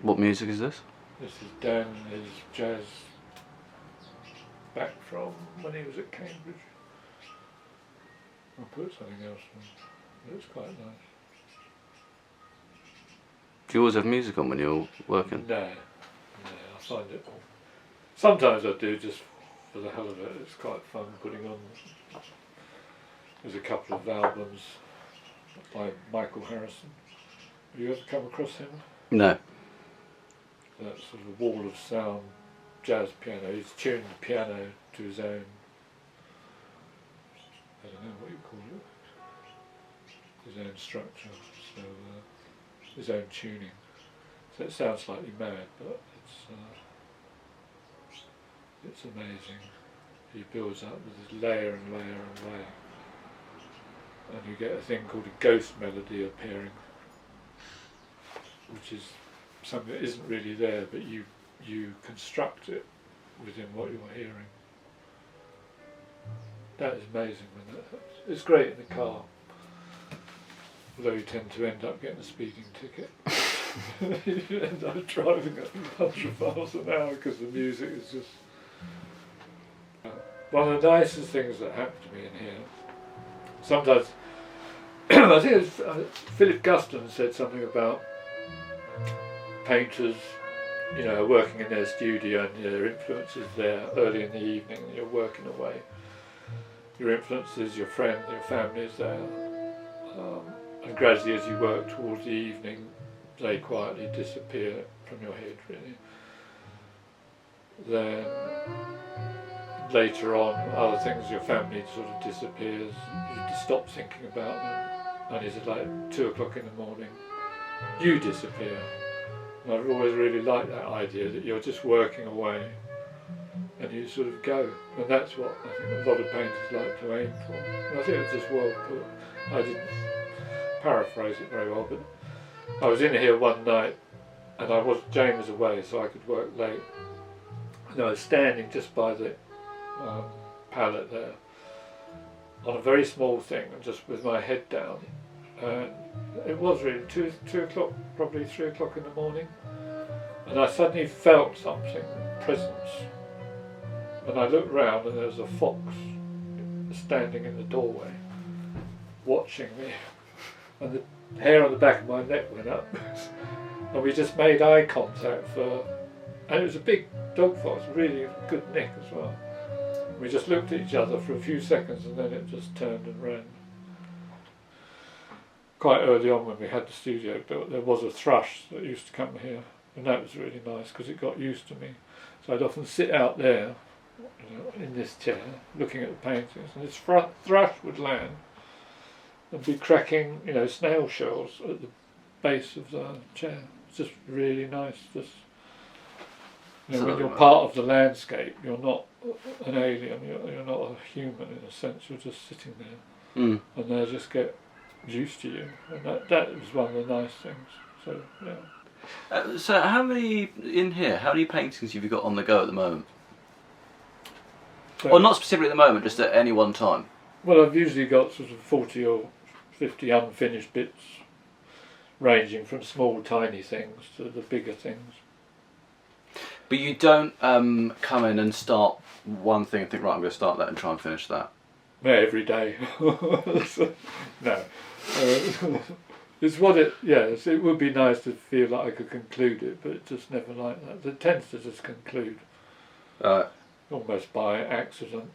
What music is this? This is Dan, his jazz back from when he was at Cambridge. I'll put something else on. It's quite nice. Do you always have music on when you're working? No, I find it. Sometimes I do just for the hell of it. It's quite fun putting on. There's a couple of albums by Michael Harrison. Have you ever come across him? No. That sort of wall of sound jazz piano. He's tuned the piano to his own, I don't know what you call it, his own structure, so his own tuning. So it sounds slightly mad, but it's amazing. He builds up with this layer and layer and layer, and you get a thing called a ghost melody appearing, which is something that isn't really there, but you construct it within what you're hearing. That is amazing when that happens. It's great in the car, although you tend to end up getting a speeding ticket. You end up driving at 100 miles an hour because the music is just... One of the nicest things that happened to me in here, sometimes, I think it was Philip Guston said something about painters, you know, working in their studio and their influences there early in the evening, and you're working away. Your influences, your friend, your family is there, and gradually as you work towards the evening, they quietly disappear from your head, really. Then later on, other things, your family sort of disappears, you stop thinking about them, and it's like 2 o'clock in the morning, you disappear. And I've always really liked that idea that you're just working away and you sort of go, and that's what I think a lot of painters like to aim for. And I think it's just well put. I didn't paraphrase it very well, but I was in here one night and Jane was away, so I could work late, and I was standing just by the palette there on a very small thing, and just with my head down, and it was really 2 o'clock, probably 3 o'clock in the morning, and I suddenly felt something, presence, and I looked round and there was a fox standing in the doorway watching me, and the hair on the back of my neck went up and we just made eye contact and it was a big dog fox, really good nick as well. We just looked at each other for a few seconds and then it just turned and ran. Quite early on when we had the studio built, there was a thrush that used to come here, and that was really nice because it got used to me. So I'd often sit out there, you know, in this chair looking at the paintings, and this thrush would land and be cracking, you know, snail shells at the base of the chair. It's just really nice. Just, you know, when you're part of the landscape, you're not an alien, you're not a human in a sense, you're just sitting there, and they just get used to you, and that was one of the nice things. So yeah. So how many paintings have you got on the go at the moment? So, or not specifically at the moment, just at any one time? Well, I've usually got sort of 40 or 50 unfinished bits, ranging from small tiny things to the bigger things. But you don't come in and start one thing and think, right, I'm going to start that and try and finish that? Yeah, every day. No. It's what it, yes, it would be nice to feel like I could conclude it, but it's just never like that. It tends to just conclude. Almost by accident.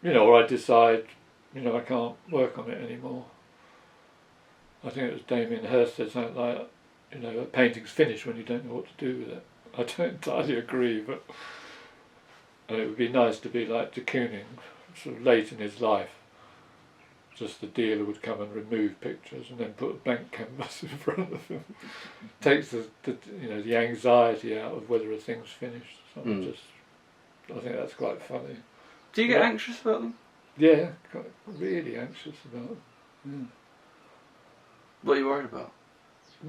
You know, or I decide, you know, I can't work on it anymore. I think it was Damien Hirst said something like, you know, a painting's finished when you don't know what to do with it. I don't entirely agree, but and it would be nice to be like de Kooning, sort of late in his life. Just the dealer would come and remove pictures and then put a blank canvas in front of him. Takes the anxiety out of whether a thing's finished. I think that's quite funny. Do you get anxious about them? Yeah, really anxious about them. Yeah. What are you worried about?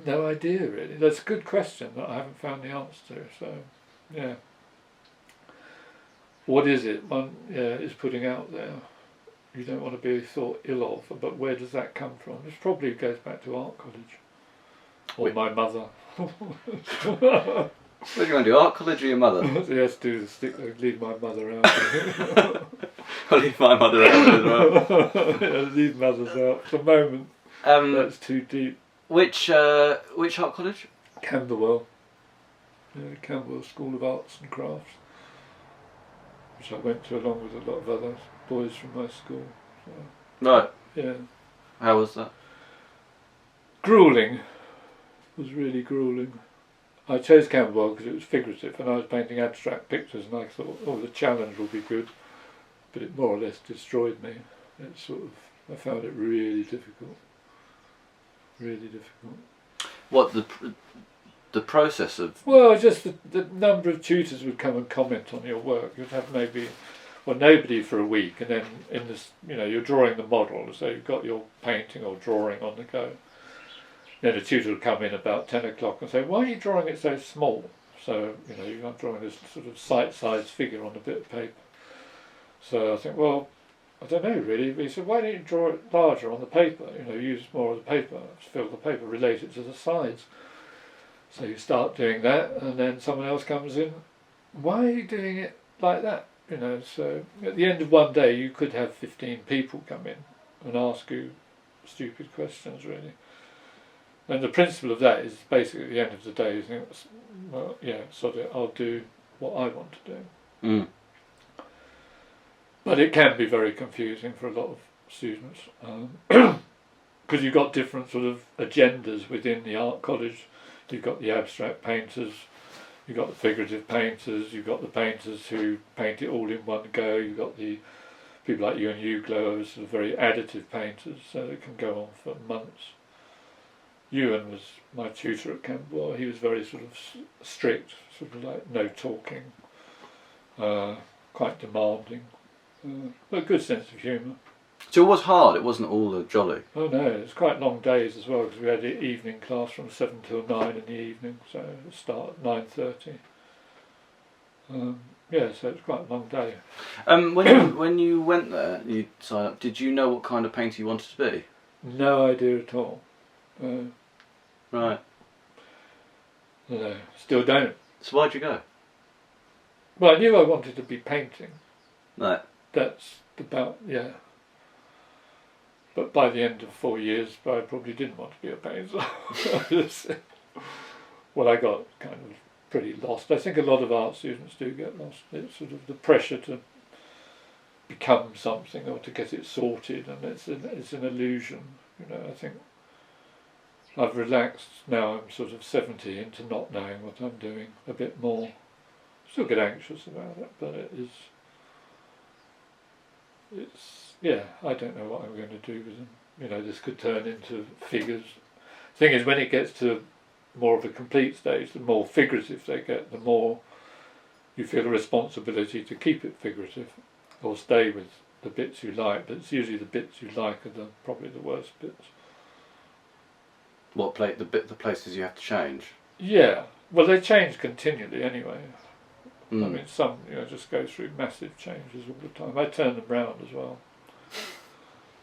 No idea, really. That's a good question that I haven't found the answer to. So, yeah. What is it one is putting out there? You don't want to be thought ill of, but where does that come from? It probably goes back to art college. or my mother. What are you going to do? Art college or your mother? Yes, leave my mother out. I'll leave my mother out as well. Yeah, leave mothers out for the moment. That's too deep. Which art college? Camberwell. Yeah, Camberwell School of Arts and Crafts, which I went to along with a lot of other boys from my school. So, Right. yeah. How was that? Gruelling. It was really gruelling. I chose Camberwell because it was figurative and I was painting abstract pictures, and I thought, oh, the challenge will be good, but it more or less destroyed me. It sort of, I found it really difficult. Really difficult. What, the process of... Well, just the number of tutors would come and comment on your work. You'd have maybe, well, nobody for a week, and then in this, you know, you're drawing the model, so you've got your painting or drawing on the go. Then a tutor would come in about 10 o'clock and say, why are you drawing it so small? So, you know, you're not drawing this sort of sight-sized figure on a bit of paper. So I think, well, I don't know really. But he said, why don't you draw it larger on the paper? You know, use more of the paper, fill the paper, relate it to the sides. So you start doing that, and then someone else comes in, why are you doing it like that? You know, so at the end of one day you could have 15 people come in and ask you stupid questions, really. And the principle of that is basically at the end of the day you think, well, yeah, sod it, I'll do what I want to do. Mm. But it can be very confusing for a lot of students, because you've got different sort of agendas within the art college. You've got the abstract painters, you've got the figurative painters, you've got the painters who paint it all in one go, you've got the people like you and you, Gogh, are sort of very additive painters, so it can go on for months. Ewan was my tutor at Camberwell. He was very sort of strict, sort of like no talking, quite demanding, but a good sense of humour. So it was hard, it wasn't all jolly? Oh no, it was quite long days as well, because we had the evening class from 7 till 9 in the evening, so it start at 9:30. Yeah, so it was quite a long day. When you went there, you signed up, did you know what kind of painter you wanted to be? No idea at all. Right. No, still don't. So why'd you go? Well, I knew I wanted to be painting. Right. That's about, yeah. But by the end of 4 years, I probably didn't want to be a painter. Well, I got kind of pretty lost. I think a lot of art students do get lost. It's sort of the pressure to become something or to get it sorted, and it's an illusion. You know, I think I've relaxed now. I'm sort of 70 into not knowing what I'm doing a bit more. Still get anxious about it, but it's yeah, I don't know what I'm going to do with them. You know, this could turn into figures. The thing is, when it gets to more of a complete stage, the more figurative they get, the more you feel a responsibility to keep it figurative or stay with the bits you like, but it's usually the bits you like are probably the worst bits. What the places you have to change? Yeah, well, they change continually anyway. Mm. I mean, some just go through massive changes all the time. I turn them round as well.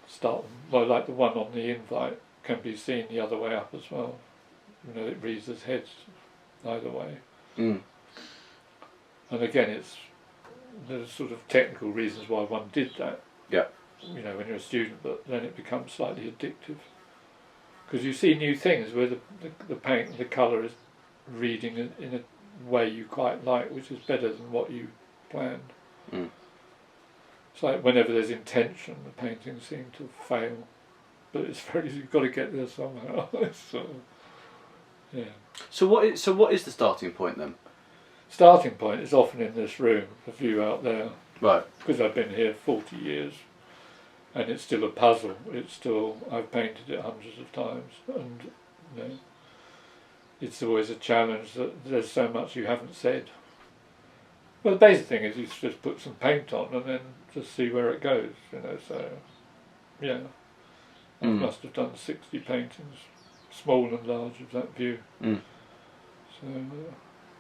Start them, well, like the one on the invite can be seen the other way up as well. You know, it reads as heads either way. Mm. And again, there's sort of technical reasons why one did that. Yeah. You know, when you're a student, but then it becomes slightly addictive. Because you see new things where the paint and the colour is reading in a way you quite like, which is better than what you planned. Mm. It's like whenever there's intention, the paintings seem to fail. But you've got to get there somehow. So, yeah. So what is the starting point then? Starting point is often in this room, the view out there. Right. Because I've been here 40 years. And it's still a puzzle. I've painted it hundreds of times, and it's always a challenge that there's so much you haven't said. Well, the basic thing is you just put some paint on and then just see where it goes. So yeah, I must have done 60 paintings, small and large, of that view. Mm. So,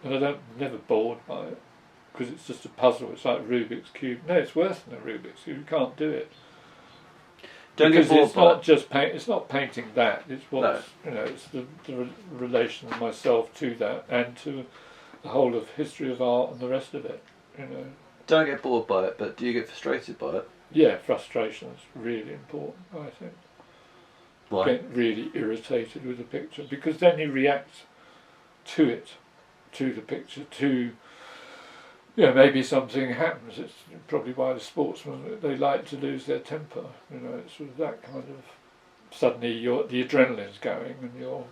and I'm never bored by it because it's just a puzzle. It's like Rubik's cube. No, it's worse than a Rubik's cube. You can't do it. Don't get because bored it's by not it. just paint. It's not painting that. It's what's No. It's the relation of myself to that and to the whole of history of art and the rest of it. Don't get bored by it, but do you get frustrated by it? Yeah, frustration is really important, I think. Why? Get really irritated with the picture because then you react to it, to the picture, to maybe something happens. It's probably why the sportsmen, they like to lose their temper. It's sort of that kind of, suddenly the adrenaline's going and you're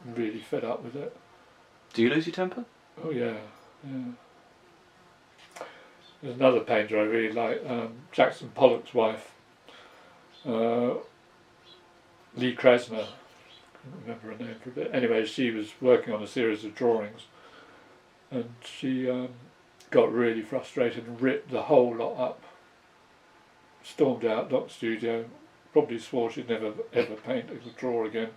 really fed up with it. Do you lose your temper? Oh yeah. There's another painter I really like, Jackson Pollock's wife, Lee Krasner. I can't remember her name for a bit. Anyway, she was working on a series of drawings and she got really frustrated and ripped the whole lot up, stormed out, locked studio, probably swore she'd never ever paint or draw again.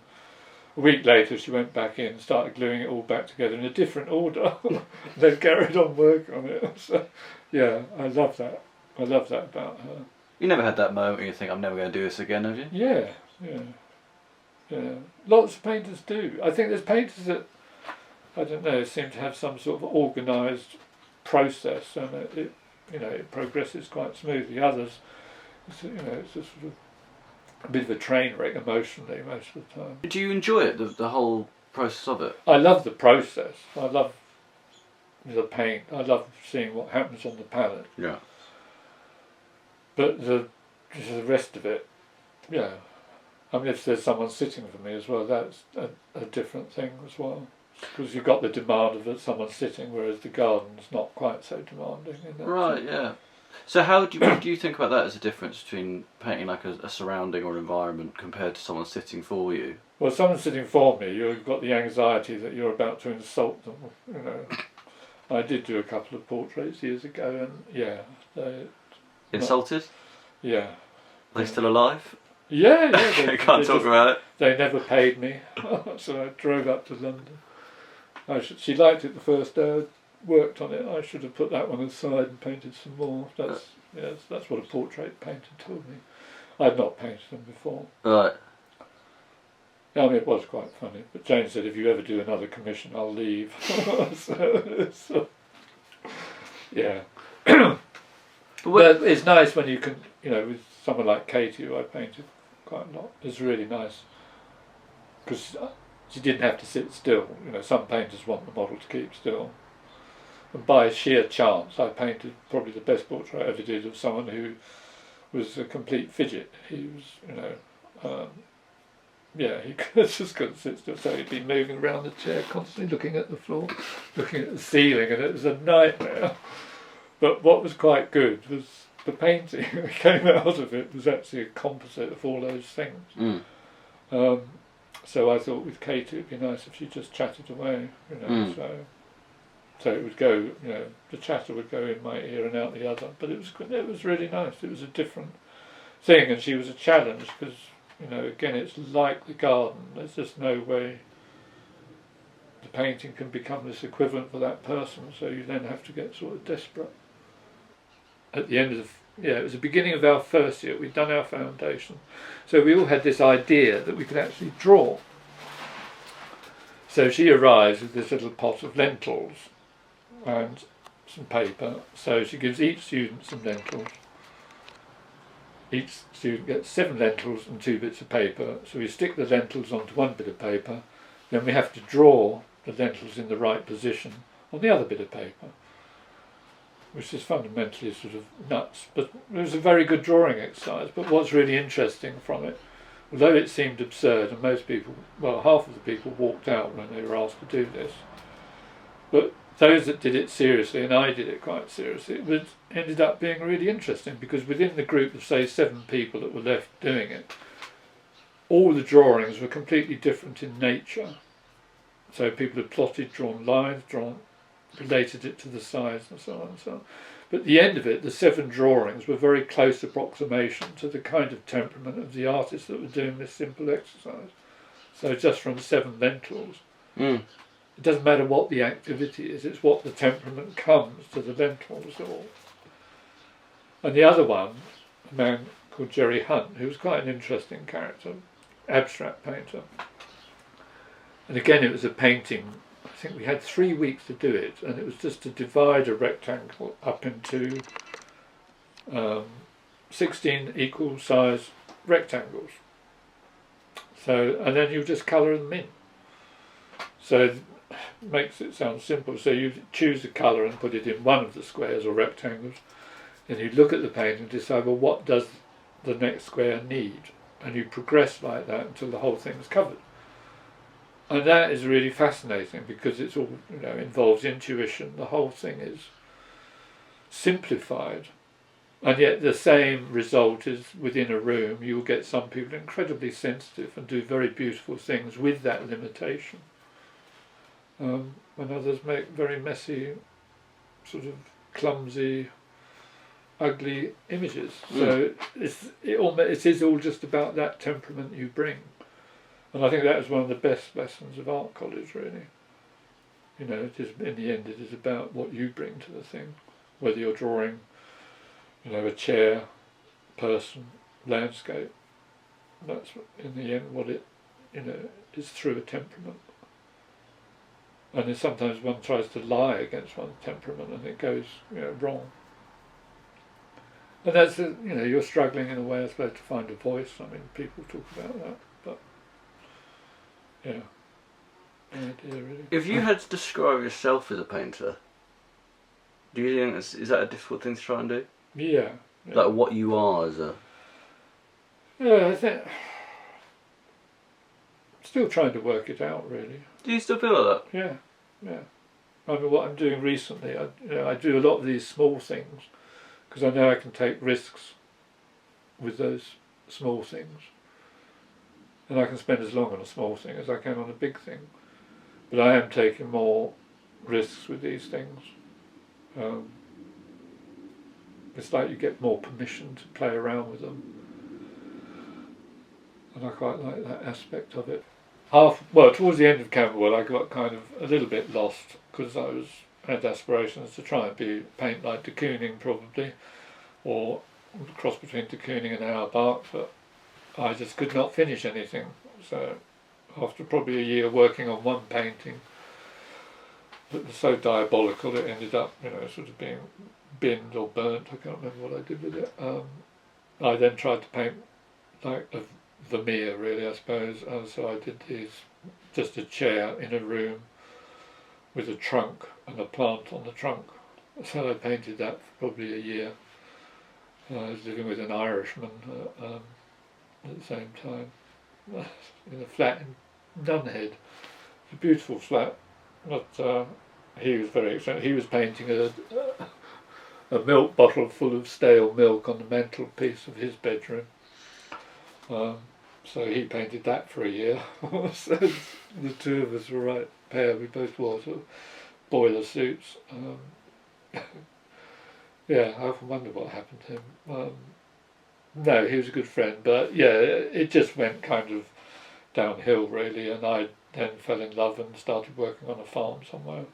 A week later she went back in and started gluing it all back together in a different order. Then carried on working on it. So, yeah, I love that. I love that about her. You never had that moment where you think, I'm never going to do this again, have you? Yeah. Lots of painters do. I think there's painters that, I don't know, seem to have some sort of organised process and it progresses quite smoothly. Others, it's a sort of a bit of a train wreck emotionally most of the time. Do you enjoy it, the whole process of it? I love the process. I love the paint. I love seeing what happens on the palette. Yeah. But the rest of it, yeah. I mean, if there's someone sitting for me as well, that's a different thing as well. Because you've got the demand of someone sitting, whereas the garden's not quite so demanding. In that Right, sense. yeah. So how do you think about that as a difference between painting like a surrounding or environment compared to someone sitting for you? Well, someone sitting for me, you've got the anxiety that you're about to insult them. I did do a couple of portraits years ago, and yeah, Insulted? Yeah. Are they still alive? Yeah. They can't talk about it. They never paid me, so I drove up to London. She liked it the first day I worked on it. I should have put that one aside and painted some more. That's what a portrait painter told me. I'd not painted them before. Right. I mean, it was quite funny. But Jane said, if you ever do another commission, I'll leave. so, yeah. But it's nice when you can, with someone like Katie, who I painted quite a lot. It's really nice. Because she didn't have to sit still. Some painters want the model to keep still. And by sheer chance, I painted probably the best portrait I ever did of someone who was a complete fidget. He was, he just couldn't sit still, so he'd be moving around the chair, constantly looking at the floor, looking at the ceiling, and it was a nightmare. But what was quite good was the painting that came out of it was actually a composite of all those things. Mm. So I thought with Katie it'd be nice if she just chatted away, so it would go, the chatter would go in my ear and out the other. But it was really nice. It was a different thing, and she was a challenge because, again, it's like the garden. There's just no way the painting can become this equivalent for that person. So you then have to get sort of desperate. At the end of it was the beginning of our first year. We'd done our foundation, so we all had this idea that we could actually draw. So she arrives with this little pot of lentils and some paper. So she gives each student some lentils. Each student gets 7 lentils and 2 bits of paper. So we stick the lentils onto one bit of paper. Then we have to draw the lentils in the right position on the other bit of paper, which is fundamentally sort of nuts. But it was a very good drawing exercise. But what's really interesting from it, although it seemed absurd, and most people, well, half of the people walked out when they were asked to do this, but those that did it seriously, and I did it quite seriously, it ended up being really interesting, because within the group of, say, 7 people that were left doing it, all the drawings were completely different in nature. So people had plotted, drawn lines, related it to the size and so on and so on. But at the end of it, the 7 drawings were very close approximation to the kind of temperament of the artists that were doing this simple exercise. So just from 7 lentils. Mm. It doesn't matter what the activity is, it's what the temperament comes to the lentils. And the other one, a man called Jerry Hunt, who was quite an interesting character, abstract painter. And again, it was a painting. I think we had 3 weeks to do it, and it was just to divide a rectangle up into 16 equal size rectangles. So, and then you just colour them in. So it makes it sound simple. So you choose a colour and put it in one of the squares or rectangles, and you look at the painting and decide, well, what does the next square need? And you progress like that until the whole thing is covered. And that is really fascinating because it's all, involves intuition. The whole thing is simplified, and yet the same result is within a room. You'll get some people incredibly sensitive and do very beautiful things with that limitation, and others make very messy, sort of clumsy, ugly images. So it is all just about that temperament you bring. And I think that is one of the best lessons of art college, really. It is, in the end, it is about what you bring to the thing, whether you're drawing, a chair, person, landscape. That's, in the end, what it, is through a temperament. And then sometimes one tries to lie against one's temperament and it goes, wrong. And that's, you're struggling in a way, I suppose, to find a voice. I mean, people talk about that, but yeah, no idea really. If you had to describe yourself as a painter, do you think is that a difficult thing to try and do? Yeah. Like what you are as a... Yeah, I think... Still trying to work it out, really. Do you still feel like that? Yeah. I mean, what I'm doing recently, I do a lot of these small things, because I know I can take risks with those small things. And I can spend as long on a small thing as I can on a big thing. But I am taking more risks with these things. It's like you get more permission to play around with them. And I quite like that aspect of it. Towards the end of Camberwell, I got kind of a little bit lost, because I had aspirations to try and paint like de Kooning, probably, or a cross between de Kooning and Auerbach, but I just could not finish anything. So after probably a year working on one painting that was so diabolical, it ended up, sort of being binned or burnt. I can't remember what I did with it. I then tried to paint like a Vermeer, really, I suppose. So I did just a chair in a room with a trunk and a plant on the trunk. So I painted that for probably a year. I was living with an Irishman at the same time, in a flat in Nunhead. It's a beautiful flat, but he was very expensive. He was painting a milk bottle full of stale milk on the mantelpiece of his bedroom. So he painted that for a year. So the two of us were right pair. We both wore sort of boiler suits. Yeah, I often wonder what happened to him. No, he was a good friend, but yeah, it just went kind of downhill, really, and I then fell in love and started working on a farm somewhere.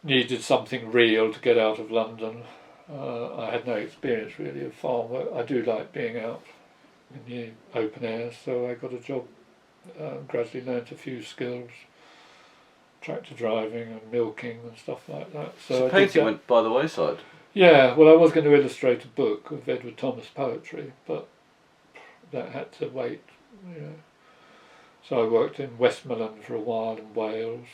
Needed something real to get out of London. I had no experience, really, of farm work. I do like being out in the open air, so I got a job, gradually learnt a few skills, tractor driving and milking and stuff like that. So painting went by the wayside? Yeah, well, I was going to illustrate a book of Edward Thomas poetry, but that had to wait, So I worked in Westmoreland for a while in Wales,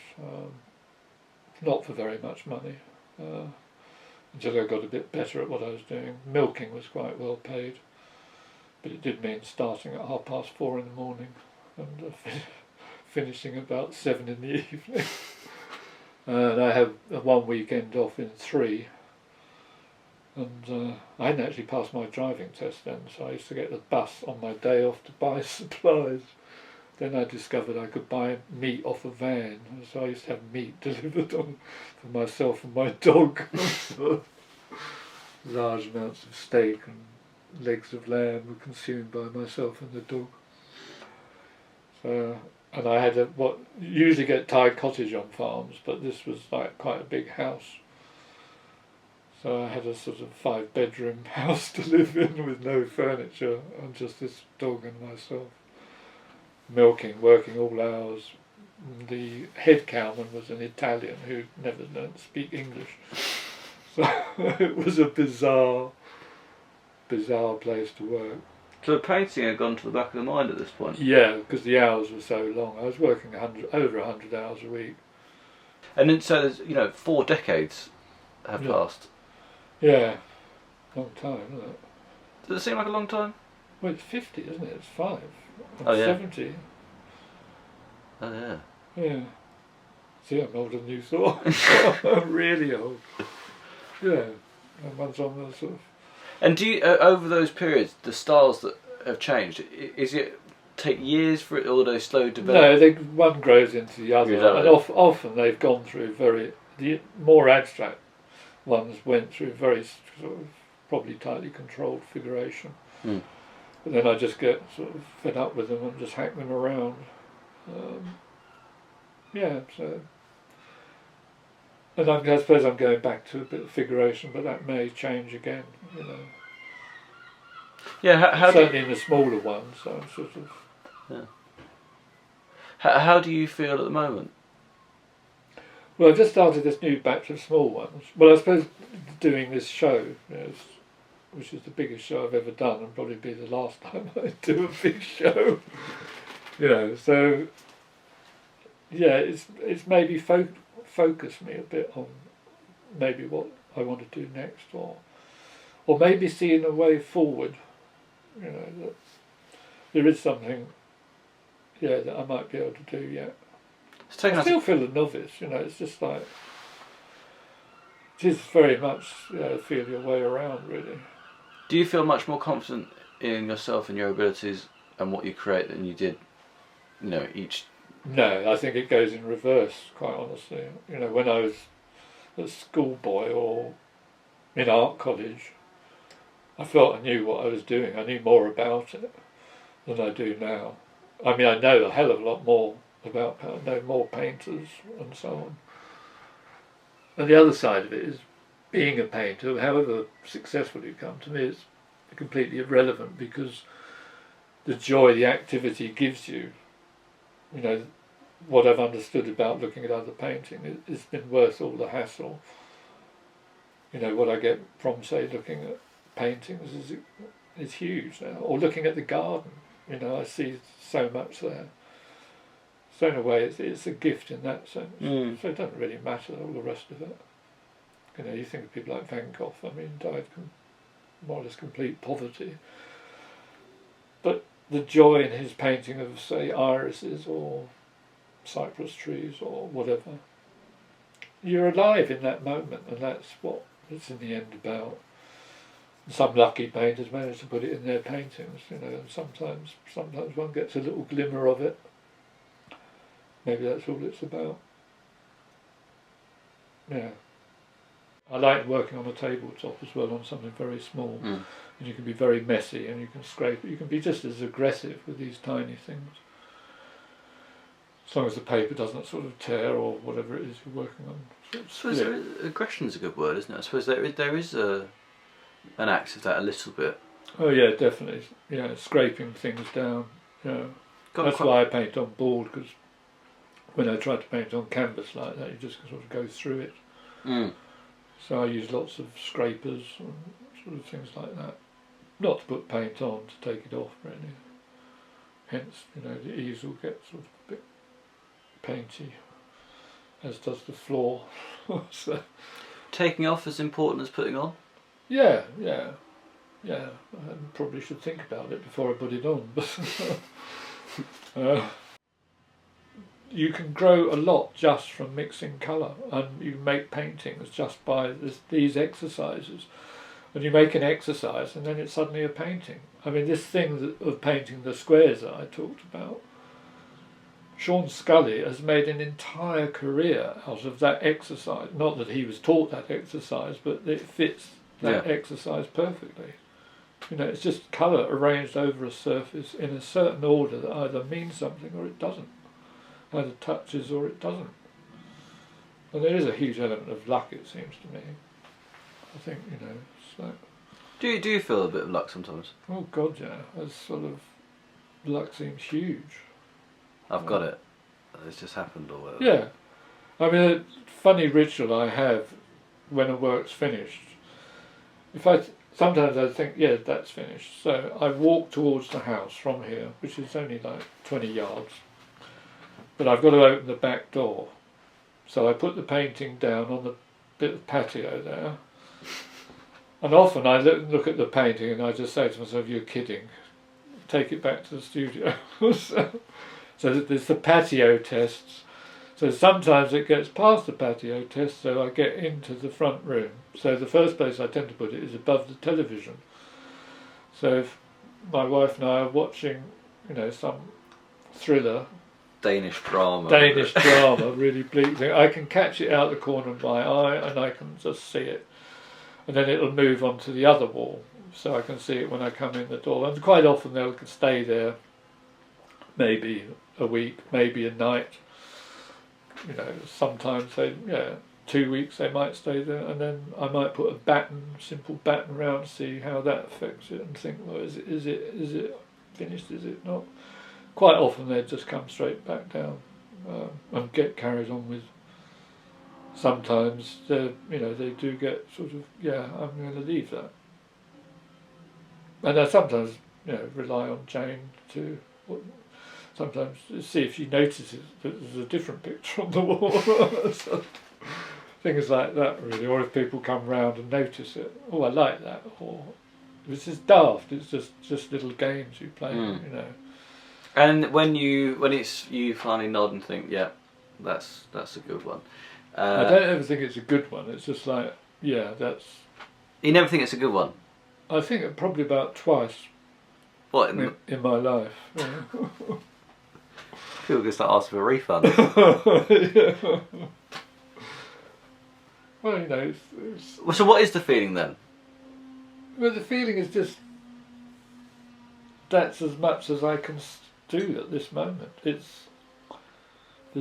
not for very much money, until I got a bit better at what I was doing. Milking was quite well paid, but it did mean starting at 4:30 in the morning and finishing about 7 in the evening. And I had one weekend off in 3, and I hadn't actually passed my driving test then, so I used to get the bus on my day off to buy supplies. Then I discovered I could buy meat off a van, so I used to have meat delivered for myself and my dog. Large amounts of steak and legs of lamb were consumed by myself and the dog. So, and I had what you usually get tied cottage on farms, but this was like quite a big house. So I had a sort of 5-bedroom house to live in with no furniture and just this dog and myself. Milking, working all hours. The head cowman was an Italian who never learned to speak English. So it was a bizarre place to work. So painting had gone to the back of the mind at this point? Yeah, because the hours were so long. I was working over 100 hours a week. And then, so there's, 4 decades have passed. Yeah, long time, isn't it? Does it seem like a long time? Well, it's 50, isn't it? It's 5. I'm 70. Oh yeah. Yeah. See, I'm older than you thought. I'm really old. Yeah. And one's on the sort of... And do you, over those periods, the styles that have changed, is it take years for it, or do they slowly develop? No, one grows into the other. Exactly. And often they've gone through the more abstract ones went through very sort of probably tightly controlled figuration. Mm. But then I just get sort of fed up with them and just hack them around. Yeah, so... And I suppose I'm going back to a bit of figuration, but that may change again, Yeah, how certainly in the smaller ones, so I'm sort of... Yeah. How do you feel at the moment? Well, I've just started this new batch of small ones. Well, I suppose doing this show, which is the biggest show I've ever done, and probably be the last time I do a big show. So yeah, it's maybe focus me a bit on maybe what I want to do next, or maybe seeing a way forward. That there is something, that I might be able to do yet. I still feel a novice, it's just like, it is very much, feel your way around, really. Do you feel much more confident in yourself and your abilities and what you create than you did, each... No, I think it goes in reverse, quite honestly. When I was a schoolboy or in art college, I felt I knew what I was doing. I knew more about it than I do now. I mean, I know a hell of a lot more about it. I know more painters and so on. And the other side of it is being a painter, however successful you come, to me it's completely irrelevant, because the joy the activity gives you, what I've understood about looking at other painting, it's been worth all the hassle. What I get from, say, looking at paintings is huge now. Or looking at the garden, I see so much there. So in a way, it's a gift in that sense. So it doesn't really matter all the rest of it. You think of people like Van Gogh. I mean, died more or less complete poverty. But the joy in his painting of, say, irises or cypress trees or whatever, you're alive in that moment, and that's what it's in the end about. Some lucky painters manage to put it in their paintings, and sometimes one gets a little glimmer of it. Maybe that's all it's about. Yeah. I like working on a tabletop as well, on something very small. And you can be very messy, and you can scrape it. You can be just as aggressive with these tiny things. As long as the paper doesn't sort of tear or whatever it is you're working on. I suppose aggression's a good word, isn't it? I suppose there is an axe of that a little bit. Oh yeah, definitely. Yeah, scraping things down. Yeah. That's why I paint on board, because when I try to paint on canvas like that, you just sort of go through it. So I use lots of scrapers and sort of things like that. Not to put paint on, to take it off, really. Hence, the easel gets sort of a bit painty, as does the floor. So, taking off as important as putting on? Yeah. I probably should think about it before I put it on. You can grow a lot just from mixing colour, and you make paintings just by these exercises. And you make an exercise, and then it's suddenly a painting. I mean, this thing of painting the squares that I talked about, Sean Scully has made an entire career out of that exercise. Not that he was taught that exercise, but it fits that exercise perfectly. It's just colour arranged over a surface in a certain order that either means something or it doesn't. Either touches or it doesn't. And there is a huge element of luck, it seems to me. I think, you know, it's like... Do you feel a bit of luck sometimes? Oh God, yeah. It's sort of... luck seems huge. I've got it. It's just happened or whatever. Yeah. I mean, a funny ritual I have when a work's finished. Sometimes I think, yeah, that's finished. So I walk towards the house from here, which is only like 20 yards. But I've got to open the back door. So I put the painting down on the bit of patio there. And often I look at the painting and I just say to myself, you're kidding. Take it back to the studio. So there's the patio tests. So sometimes it gets past the patio test, so I get into the front room. So the first place I tend to put it is above the television. So if my wife and I are watching, you know, some thriller, Danish drama, really bleak thing, I can catch it out the corner of my eye and I can just see it. And then it'll move on to the other wall, so I can see it when I come in the door. And quite often they'll stay there maybe a week, maybe a night. You know, sometimes 2 weeks they might stay there, and then I might put a simple batten around to see how that affects it, and think, well, is it finished? Is it not? Quite often they just come straight back down and get carried on with. Sometimes they do get sort of, yeah, I'm going to leave that, and I sometimes rely on Jane to. Sometimes see if she notices that there's a different picture on the wall. So, things like that, really. Or if people come round and notice it, oh, I like that. Or this is daft. It's just little games you play, you know. And when you finally nod and think, yeah, that's a good one. I don't ever think it's a good one. It's just like, yeah, that's. You never think it's a good one? I think it probably about twice. What in my life? Yeah. People just start asking for a refund. Yeah. Well, you know, So what is the feeling then? Well, the feeling is just that's as much as I can do at this moment. There's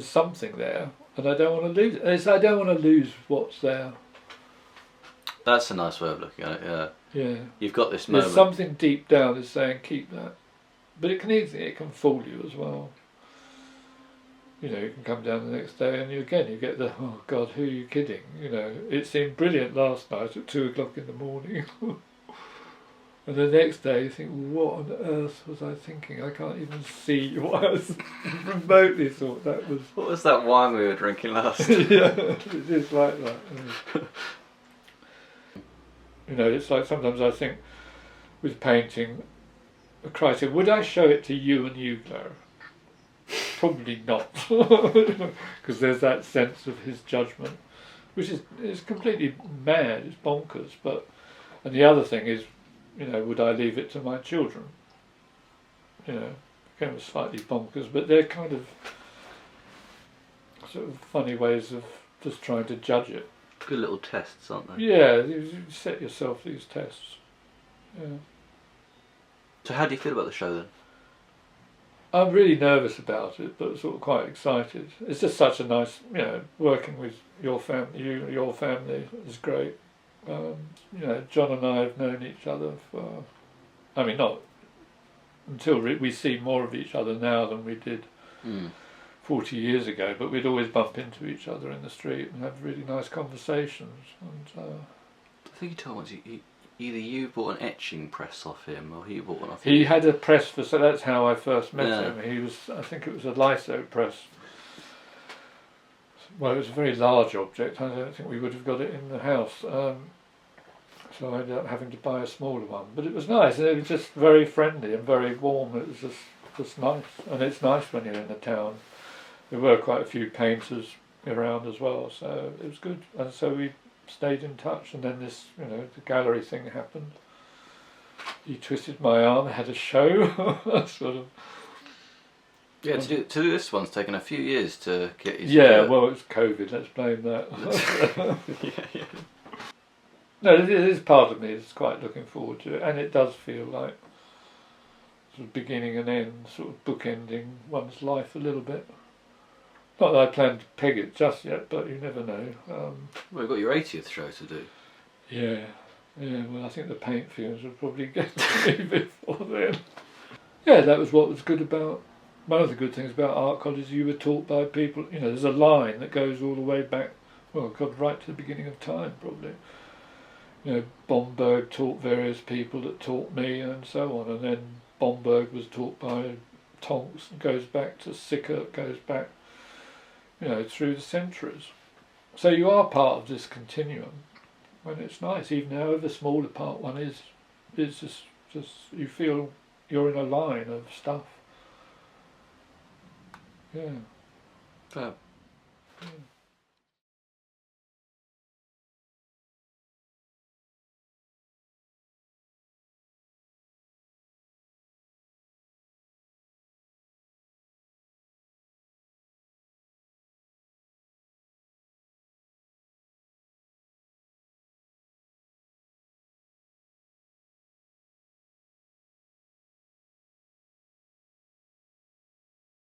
something there, and I don't want to lose it. I don't want to lose what's there. That's a nice way of looking at it. Yeah. Yeah. You've got this moment. There's something deep down that's saying keep that, but it can fool you as well. You know, you can come down the next day and you get the, oh God, who are you kidding? You know, it seemed brilliant last night at 2 o'clock in the morning. And the next day you think, what on earth was I thinking? I can't even see what I was remotely thought that was. What was that wine we were drinking last? Yeah, it is like that. You know, it's like sometimes I think with painting, a criteria, would I show it to you and you, Clara? Probably not, because there's that sense of his judgment, which is completely mad, it's bonkers. And the other thing is, you know, would I leave it to my children? You know, again, slightly bonkers, but they're kind of sort of funny ways of just trying to judge it. Good little tests, aren't they? Yeah, you set yourself these tests. Yeah. So how do you feel about the show then? I'm really nervous about it, but sort of quite excited. It's just such a nice, you know, working with your family is great. You know, John and I have known each other for, I mean, not until we see more of each other now than we did 40 years ago, but we'd always bump into each other in the street and have really nice conversations. And I think you told me once either you bought an etching press off him or he bought one off he you. had a press for, so that's how I first met him. He was, I think it was a litho press. Well, it was a very large object. I don't think we would have got it in the house. So I ended up having to buy a smaller one. But it was nice, and it was just very friendly and very warm. It was just nice. And it's nice when you're in the town. There were quite a few painters around as well, so it was good. And so we stayed in touch, and then this, you know, the gallery thing happened. He twisted my arm, had a show, sort of. Yeah, to do this one's taken a few years to get used to. Yeah, well, it's COVID, let's blame that. Yeah. No, it is part of me that's quite looking forward to it, and it does feel like sort of beginning and end, sort of bookending one's life a little bit. Not that I plan to peg it just yet, but you never know. Well, you've got your 80th show to do. Yeah, yeah. Well, I think the paint fumes would probably get to me before then. Yeah, that was what was good about. One of the good things about art college, you were taught by people. You know, there's a line that goes all the way back. Well, God, right to the beginning of time, probably. You know, Bomberg taught various people that taught me, and so on. And then Bomberg was taught by Tonks, and goes back to Sickert, goes back, you know, through the centuries. So you are part of this continuum, and it's nice, even however small a part one is. It's just you feel you're in a line of stuff. Yeah. Fab. Yeah.